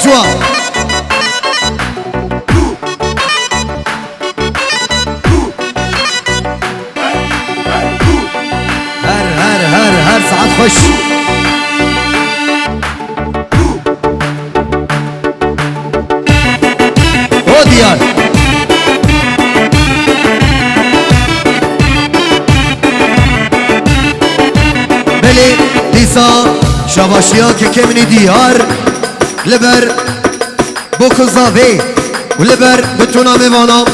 شوا هر ساعت خوش او دیار بلی دیسا شباشیا که کمینی دیار لبر بوکو زاوی و لبر بتونا میوانم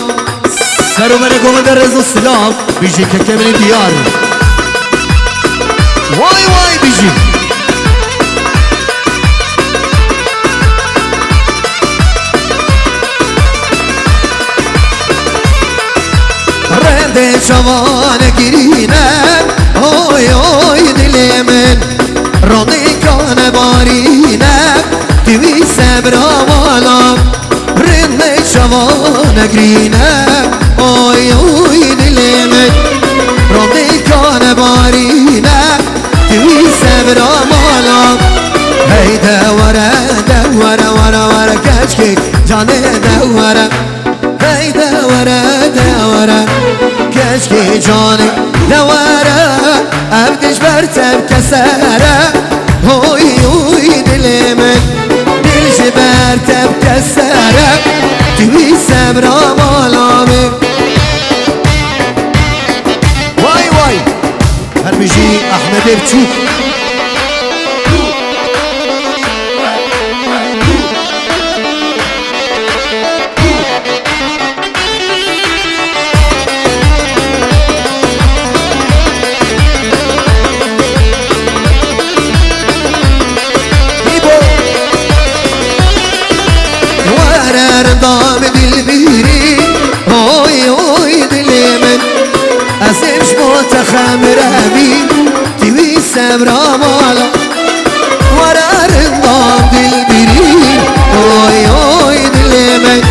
سرو بره گومه در رزو سلام بیجی که کمینی دیار وای وای بیجی رنده جوان گیرینه اوی اوی دل من رانی کان بارینه توی سبرا والا رنده جوان گیرینه اوی اوی دل من رانی کان بارینه توی سبرا والا هی دوره دوره وره وره کچکی جانه دوره هی دوره دوره کشکی جانه دواره افدش برتب کسره اوی اوی دل من دلش برتب کسره توی سبرا مالامه وای وای هر بیجی احمد بچوک دام دل بیری اوی اوی دل من ازش متخمر بی توی سبرا مالا ورار دام دل بیری اوی اوی دل من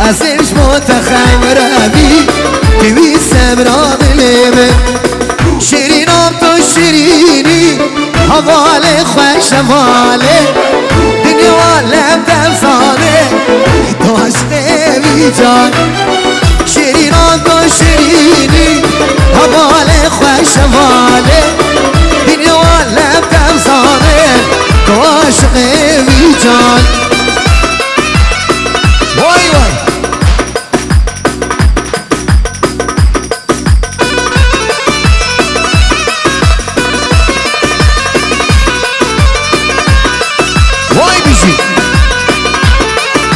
ازش متخمر بی توی سبرا دل من شیرینم تو شیرینی حواله خوش حواله دنیا عالم دلسانه تو عشق بی جان شیرینان تو شیرینی